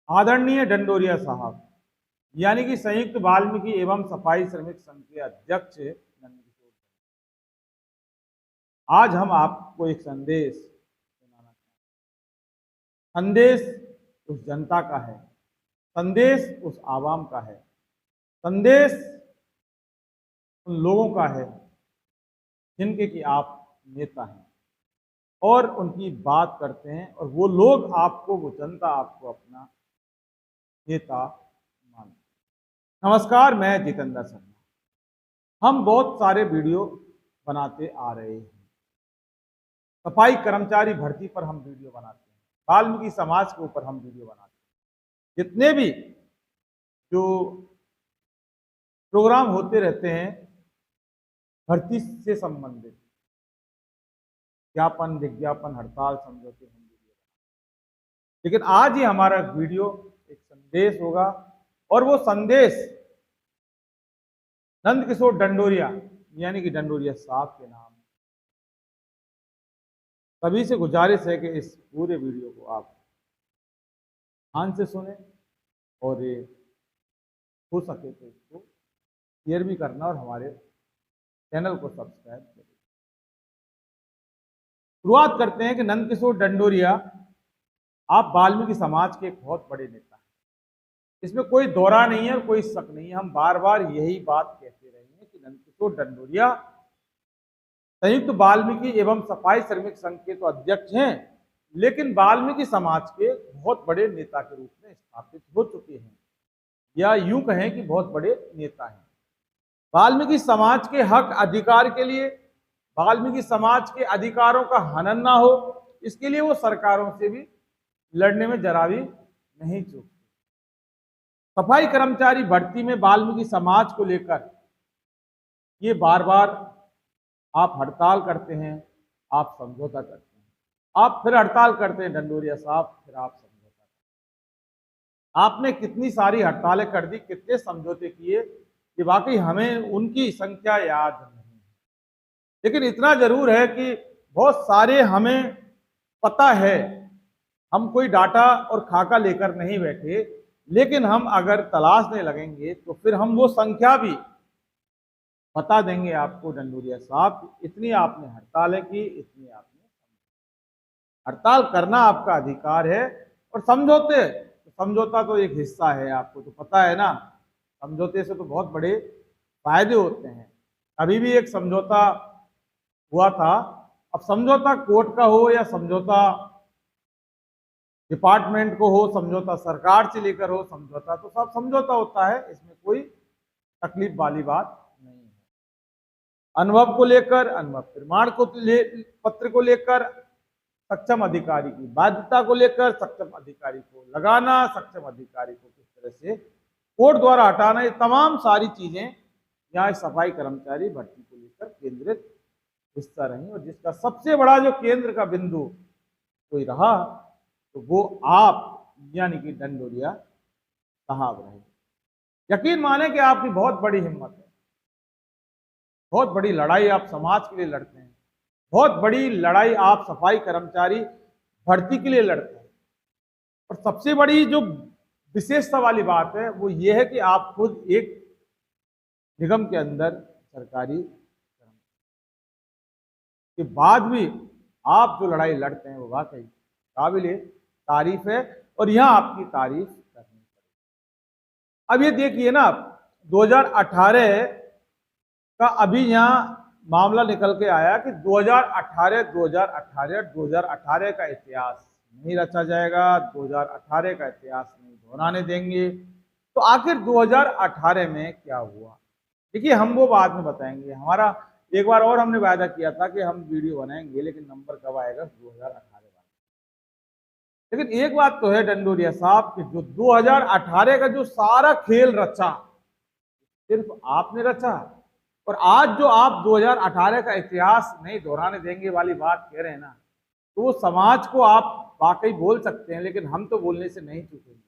आदरणीय डंडोरिया साहब, यानी कि संयुक्त वाल्मीकि एवं सफाई श्रमिक संघ के अध्यक्ष नंदकिशोर, आज हम आपको एक संदेश सुनाना चाहते हैं। संदेश उस जनता का है, संदेश उस आवाम का है, संदेश उन लोगों का है जिनके कि आप नेता हैं और उनकी बात करते हैं, और वो लोग आपको, वो जनता आपको अपना नेता मानते हैं। नमस्कार, मैं जितेंद्र शर्मा। हम बहुत सारे वीडियो बनाते आ रहे हैं। सफाई कर्मचारी भर्ती पर हम वीडियो बनाते हैं, वाल्मीकि समाज के ऊपर हम वीडियो बनाते हैं। जितने भी जो प्रोग्राम होते रहते हैं भर्ती से संबंधित, ज्ञापन, विज्ञापन, हड़ताल, समझौते, हम वीडियो बनाते हैं। लेकिन आज ही हमारा वीडियो एक संदेश होगा, और वो संदेश नंदकिशोर डंडोरिया यानी कि डंडोरिया साहब के नाम। सभी से गुजारिश है कि इस पूरे वीडियो को आप ध्यान से सुने, और ये हो सके तो इसको शेयर भी करना और हमारे चैनल को सब्सक्राइब करें। शुरुआत करते हैं कि नंदकिशोर डंडोरिया, आप वाल्मीकि समाज के एक बहुत बड़े नेता हैं, इसमें कोई दौरा नहीं है और कोई शक नहीं है। हम बार बार यही बात कहते रहे हैं कि नंदकिशोर डंडोरिया संयुक्त वाल्मीकि एवं सफाई श्रमिक संघ के तो अध्यक्ष हैं, लेकिन वाल्मीकि समाज के बहुत बड़े नेता के रूप में स्थापित हो चुके हैं, या यूं कहें कि बहुत बड़े नेता हैं। वाल्मीकि समाज के हक अधिकार के लिए, वाल्मीकि समाज के अधिकारों का हनन ना हो, इसके लिए वो सरकारों से भी लड़ने में जरा भी नहीं चूकते। सफाई कर्मचारी भर्ती में वाल्मीकि समाज को लेकर ये बार बार आप हड़ताल करते हैं, आप समझौता करते हैं, आप फिर हड़ताल करते हैं डंडोरिया साहब, फिर आप समझौता करते हैं। आपने कितनी सारी हड़तालें कर दी, कितने समझौते किए, कि वाकई हमें उनकी संख्या याद नहीं है। लेकिन इतना जरूर है कि बहुत सारे हमें पता है, हम कोई डाटा और खाका लेकर नहीं बैठे, लेकिन हम अगर तलाशने लगेंगे तो फिर हम वो संख्या भी बता देंगे आपको डंडोरिया साहब। इतनी आपने हड़तालें की, इतनी आपने, हड़ताल करना आपका अधिकार है, और समझौता तो एक हिस्सा है, आपको तो पता है ना। समझौते से तो बहुत बड़े फायदे होते हैं। अभी भी एक समझौता हुआ था, अब समझौता कोर्ट का हो या समझौता डिपार्टमेंट को हो, समझौता सरकार से लेकर हो, समझौता तो सब समझौता होता है, इसमें कोई तकलीफ वाली बात नहीं है। अनुभव को लेकर, अनुभव प्रमाण को पत्र को लेकर, सक्षम अधिकारी की बाध्यता को लेकर, सक्षम अधिकारी को लगाना, सक्षम अधिकारी को किस तरह से कोर्ट द्वारा हटाना, ये तमाम सारी चीजें यहाँ सफाई कर्मचारी भर्ती को लेकर केंद्रित हिस्सा रही, और जिसका सबसे बड़ा जो केंद्र का बिंदु कोई रहा तो वो आप यानी कि डंडोरिया साहब रहे। यकीन माने कि आपकी बहुत बड़ी हिम्मत है, बहुत बड़ी लड़ाई आप समाज के लिए लड़ते हैं, बहुत बड़ी लड़ाई आप सफाई कर्मचारी भर्ती के लिए लड़ते हैं। और सबसे बड़ी जो विशेषता वाली बात है वो ये है कि आप खुद एक निगम के अंदर सरकारी के बाद भी आप जो लड़ाई लड़ते हैं वो वाकई काबिले तारीफ है, और यहाँ आपकी तारीफ करनी पड़ेगी। अब ये देखिए ना, 2018 का अभी यहाँ मामला निकल के आया कि 2018 का इतिहास नहीं रचा जाएगा, 2018 का इतिहास नहीं दोहराने देंगे। तो आखिर 2018 में क्या हुआ, देखिए हम वो बाद में बताएंगे। हमारा एक बार और हमने वायदा किया था कि हम वीडियो बनाएंगे, लेकिन नंबर कब आएगा, 2018 वाला। लेकिन एक बात तो है डंडोरिया साहब कि जो 2018 का जो सारा खेल रचा सिर्फ आपने रचा, और आज जो आप 2018 का इतिहास नहीं दोहराने देंगे वाली बात कह रहे हैं ना, तो वो समाज को आप वाकई बोल सकते हैं, लेकिन हम तो बोलने से नहीं चूकेंगे।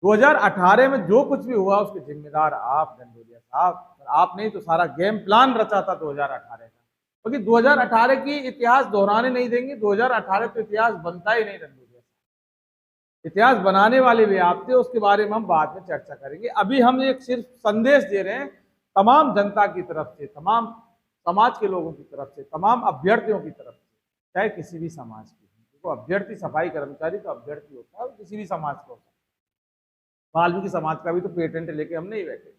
2018 में जो कुछ भी हुआ उसके जिम्मेदार आप डंडोरिया साहब, आप नहीं तो सारा गेम प्लान रचा था 2018 का, क्योंकि 2018 की इतिहास दोहराने नहीं देंगे। 2018 तो इतिहास बनता ही नहीं डंडोरिया साहब। इतिहास बनाने वाले भी आप थे, उसके बारे में हम बाद में चर्चा करेंगे। अभी हम एक सिर्फ संदेश दे रहे हैं तमाम जनता की तरफ से, तमाम समाज के लोगों की तरफ से, तमाम अभ्यर्थियों की तरफ से, चाहे किसी भी समाज की। देखो, अभ्यर्थी सफाई कर्मचारी तो अभ्यर्थी होता है, किसी भी समाज का होता है। वाल्मीकि समाज का भी तो पेटेंट लेके हम नहीं बैठे।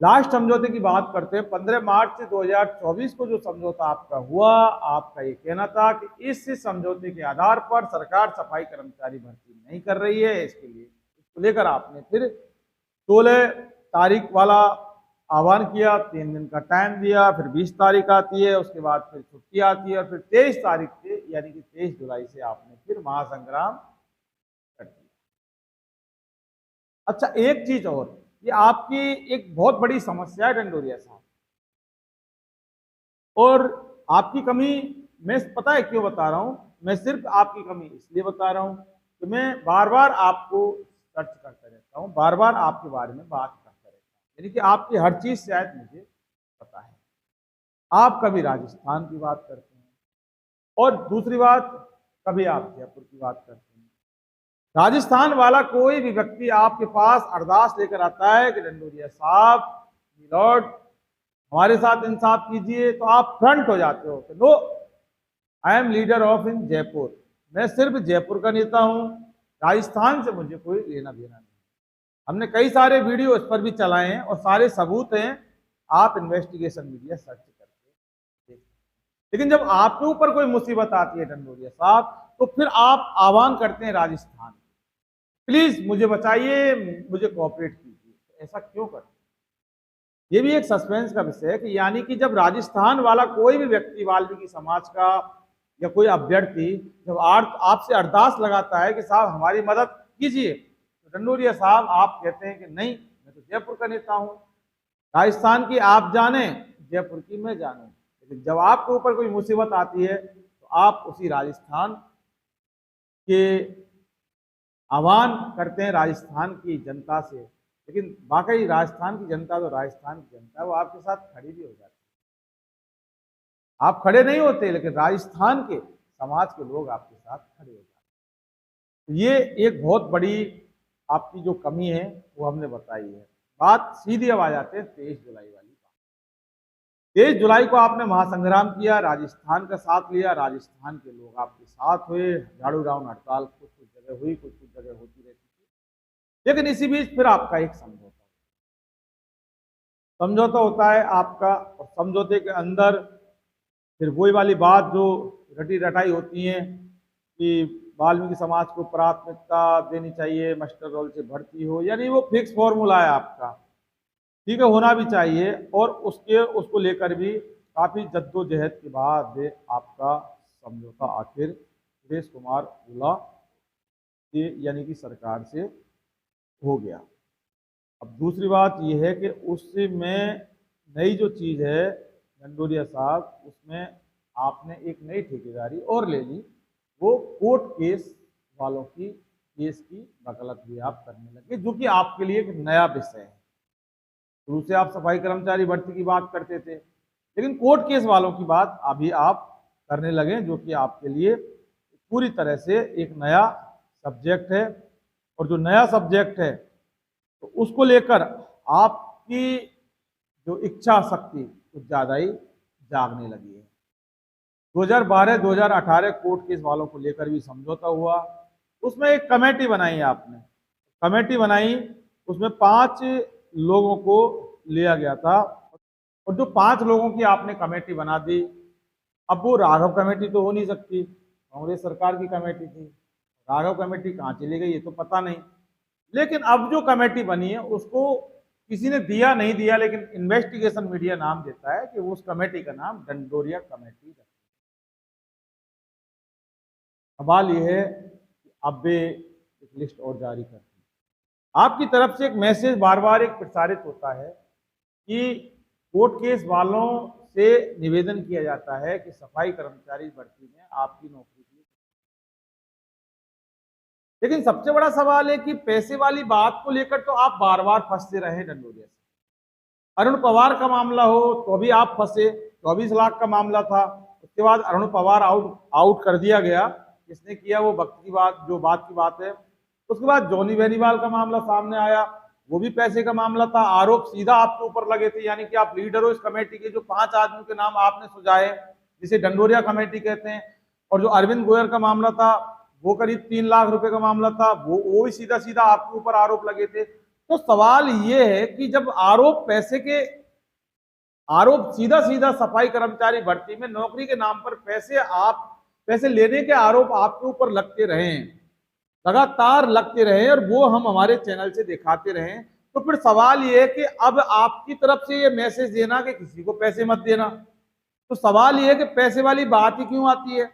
लास्ट समझौते की बात करते हैं। 15 मार्च से 2024 को जो समझौता आपका हुआ, आपका ये कहना था कि इस समझौते के आधार पर सरकार सफाई कर्मचारी भर्ती नहीं कर रही है। इसको लेकर आपने फिर 16 तारीख वाला आह्वान किया, 3 दिन का टाइम दिया, फिर 20 तारीख आती है, उसके बाद फिर छुट्टी आती है, और फिर 23 तारीख से यानी कि 23 जुलाई से आपने फिर महासंग्राम कर दिया। अच्छा, एक चीज और, ये आपकी एक बहुत बड़ी समस्या है डंडोरिया साहब, और आपकी कमी मैं पता है क्यों बता रहा हूं। मैं सिर्फ आपकी कमी इसलिए बता रहा हूं कि मैं बार बार आपको सर्च करता रहता हूं, बार बार आपके बारे में बात करता रहता हूं, यानी कि आपकी हर चीज शायद मुझे पता है। आप कभी राजस्थान की बात करते हैं, और दूसरी बात कभी आप जयपुर की बात करते हैं। राजस्थान वाला कोई भी व्यक्ति आपके पास अरदास लेकर आता है कि डंडोरिया साहब, लॉर्ड, हमारे साथ इंसाफ कीजिए, तो आप फ्रंट हो जाते हो कि no, I am leader of in Jaipur, मैं सिर्फ जयपुर का नेता हूं, राजस्थान से मुझे कोई लेना देना नहीं। हमने कई सारे वीडियो इस पर भी चलाए हैं और सारे सबूत हैं, आप इन्वेस्टिगेशन मीडिया सर्च करके। लेकिन जब आपके ऊपर कोई मुसीबत आती है डंडोरिया साहब, तो फिर आप आह्वान करते हैं राजस्थान, प्लीज मुझे बचाइए, मुझे कोऑपरेट कीजिए। ऐसा क्यों करते हैं? ये भी एक सस्पेंस का विषय है कि यानी कि जब राजस्थान वाला कोई भी व्यक्ति, वाल्मीकि समाज का या कोई अभ्यर्थी, जब आपसे अरदास लगाता है कि साहब हमारी मदद कीजिए, तो डंडोरिया साहब आप कहते हैं कि नहीं, मैं तो जयपुर का नेता हूं, राजस्थान की आप जाने, जयपुर की मैं जानूं। लेकिन जब आपके ऊपर कोई मुसीबत आती है, तो आप उसी राजस्थान के आह्वान करते हैं, राजस्थान की जनता से। लेकिन वाकई राजस्थान की जनता तो राजस्थान की जनता है, वो आपके साथ खड़ी भी हो जाती है। आप खड़े नहीं होते, लेकिन राजस्थान के समाज के लोग आपके साथ खड़े हो जाते हैं। तो ये एक बहुत बड़ी आपकी जो कमी है वो हमने बताई है। बात सीधी अब आ जाते हैं 23 जुलाई वाली बात। 23 जुलाई को आपने महासंग्राम किया, राजस्थान का साथ लिया, राजस्थान के लोग आपके साथ हुए, झाड़ू राउंड हड़ताल कुछ कुछ जगह हुई, कुछ कुछ जगह होती रहती थी। लेकिन इसी बीच फिर आपका एक समझौता होता है आपका, और समझौते के अंदर फिर वही वाली बात जो रटी रटाई होती है कि वाल्मीकि समाज को प्राथमिकता देनी चाहिए, मास्टर रोल से भर्ती हो, यानी वो फिक्स फॉर्मूला है आपका, ठीक है, होना भी चाहिए। और उसको लेकर भी काफी जद्दोजहद के बाद आपका समझौता आखिर सुरेश कुमार उल्ला के यानी कि सरकार से हो गया। अब दूसरी बात यह है कि उसमें नई जो चीज है डंडोरिया साहब, उसमें आपने एक नई ठेकेदारी और ले ली, वो कोर्ट केस वालों की केस की वकालत भी आप करने लगे, जो कि आपके लिए एक नया विषय है। शुरू से आप सफाई कर्मचारी भर्ती की बात करते थे, लेकिन कोर्ट केस वालों की बात अभी आप करने लगे, जो कि आपके लिए पूरी तरह से एक नया सब्जेक्ट है। और जो नया सब्जेक्ट है, तो उसको लेकर आपकी जो इच्छा शक्ति कुछ ज्यादा ही जागने लगी है। 2012-2018 कोर्ट केस वालों को लेकर भी समझौता हुआ, उसमें एक कमेटी बनाई आपने, कमेटी बनाई, उसमें 5 लोगों को लिया गया था, और जो 5 लोगों की आपने कमेटी बना दी, अब वो राघव कमेटी तो हो नहीं सकती, कांग्रेस सरकार की कमेटी थी, राघव कमेटी कहाँ चली गई ये तो पता नहीं। लेकिन अब जो कमेटी बनी है उसको किसी ने दिया नहीं दिया, लेकिन इन्वेस्टिगेशन मीडिया नाम देता है कि उस कमेटी का नाम डंडोरिया कमेटी है। सवाल यह है कि अब वे एक लिस्ट और जारी करते हैं। आपकी तरफ से एक मैसेज बार बार एक प्रसारित होता है कि कोर्ट केस वालों से निवेदन किया जाता है कि सफाई कर्मचारी भर्ती में आपकी नौकरी के लिए। लेकिन सबसे बड़ा सवाल है कि पैसे वाली बात को लेकर तो आप बार बार फंसते रहे डंडोरिया से। अरुण पवार का मामला हो तो भी आप फंसे, 24 लाख का मामला था, उसके बाद अरुण पवार आउट कर दिया गया किसने किया वो वक्त की बात, जो बात की बात है। उसके बाद जॉनी बेनीवाल का मामला सामने आया, वो भी पैसे का मामला था, आरोप सीधा आपके ऊपर लगे थे, यानी कि आप लीडर हो इस कमेटी के। जो 5 आदमियों के नाम आपने सुझाए, जिसे डंडोरिया कमेटी कहते हैं, और जो अरविंद गोयल का मामला था वो करीब 3 लाख रुपए का मामला था, वो भी सीधा सीधा आपके ऊपर आरोप लगे थे। तो सवाल ये है कि जब आरोप सीधा सीधा सफाई कर्मचारी भर्ती में नौकरी के नाम पर पैसे लेने के आरोप आपके ऊपर लगते रहे, लगातार लगते रहे, और वो हम हमारे चैनल से दिखाते रहे, तो फिर सवाल ये है कि अब आपकी तरफ से ये मैसेज देना कि किसी को पैसे मत देना। तो सवाल ये है कि पैसे वाली बात ही क्यों आती है?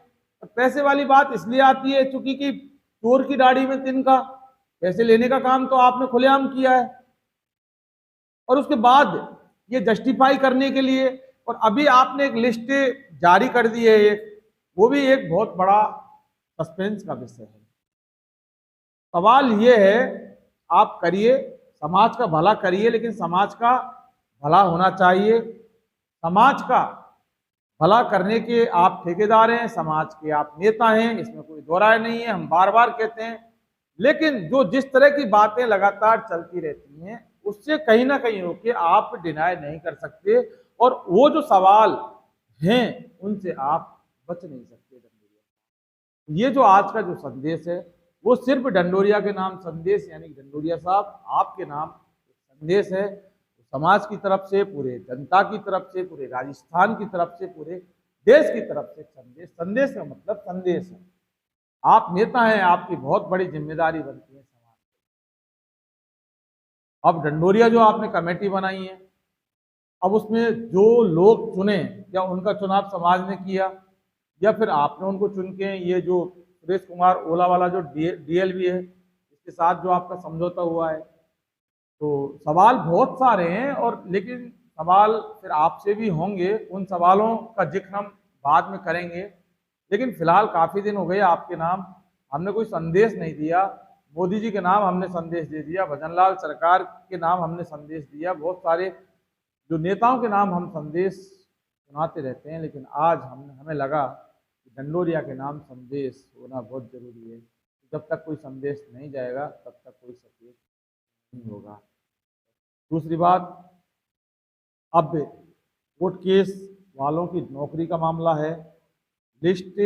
तो पैसे वाली बात इसलिए आती है चूंकि कि चोर की दाढ़ी में तिनका, पैसे लेने का काम तो आपने खुलेआम किया है, और उसके बाद ये जस्टिफाई करने के लिए, और अभी आपने एक लिस्ट जारी कर दी है, वो भी एक बहुत बड़ा सस्पेंस का विषय है। सवाल ये है, आप करिए, समाज का भला करिए, लेकिन समाज का भला होना चाहिए। समाज का भला करने के आप ठेकेदार हैं, समाज के आप नेता हैं, इसमें कोई दो राय नहीं है, हम बार बार कहते हैं। लेकिन जो जिस तरह की बातें लगातार चलती रहती हैं, उससे कहीं ना कहीं होके आप डिनाई नहीं कर सकते, और वो जो सवाल हैं उनसे आप बच नहीं सकते। ये जो आज का जो संदेश है वो सिर्फ डंडोरिया के नाम संदेश, यानी डंडोरिया साहब आपके नाम संदेश है, समाज की तरफ से, पूरे जनता की तरफ से, पूरे राजस्थान की तरफ से, पूरे देश की तरफ से संदेश। संदेश का मतलब संदेश है। आप नेता हैं, आपकी बहुत बड़ी जिम्मेदारी बनती है समाज में। अब डंडोरिया जो आपने कमेटी बनाई है, अब उसमें जो लोग चुने, या उनका चुनाव समाज ने किया, या फिर आपने उनको चुन के, ये जो सुरेश कुमार ओला वाला जो डीएलवी है, इसके साथ जो आपका समझौता हुआ है, तो सवाल बहुत सारे हैं, और लेकिन सवाल फिर आपसे भी होंगे, उन सवालों का जिक्र हम बाद में करेंगे। लेकिन फिलहाल काफ़ी दिन हो गए आपके नाम हमने कोई संदेश नहीं दिया। मोदी जी के नाम हमने संदेश दे दिया, भजनलाल सरकार के नाम हमने संदेश दिया, बहुत सारे जो नेताओं के नाम हम संदेश सुनाते रहते हैं, लेकिन आज हमें लगा कि डंडोरिया के नाम संदेश होना बहुत जरूरी है। जब तक कोई संदेश नहीं जाएगा तब तक कोई सचेत नहीं होगा। दूसरी बात, अब कोर्ट केस वालों की नौकरी का मामला है, लिस्ट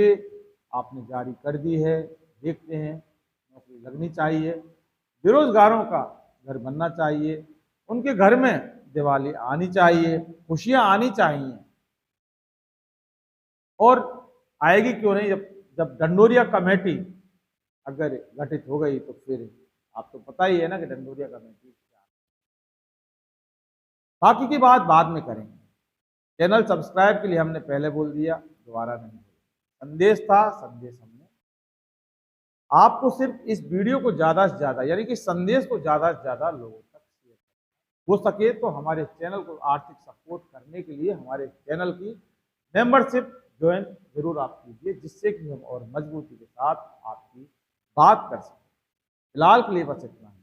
आपने जारी कर दी है, देखते हैं, नौकरी लगनी चाहिए, बेरोजगारों का घर बनना चाहिए, उनके घर में दिवाली आनी चाहिए, खुशियां आनी चाहिए, और आएगी क्यों नहीं। जब डंडोरिया कमेटी अगर गठित हो गई तो फिर आपको पता ही है ना कि डंडोरिया कमेटी क्या है। बाकी की बात बाद में करेंगे। चैनल सब्सक्राइब के लिए हमने पहले बोल दिया, दोबारा नहीं बोला। संदेश था, संदेश हमने आपको सिर्फ इस वीडियो को ज़्यादा से ज़्यादा, यानी कि संदेश को ज़्यादा से ज़्यादा लोगों तक शेयर हो सके तो हमारे चैनल को आर्थिक सपोर्ट करने के लिए हमारे चैनल की मेंबरशिप ज्वाइन जरूर आप कीजिए, जिससे कि हम और मजबूती के साथ आपकी बात कर सकें। फिलहाल के लिए बस इतना ही।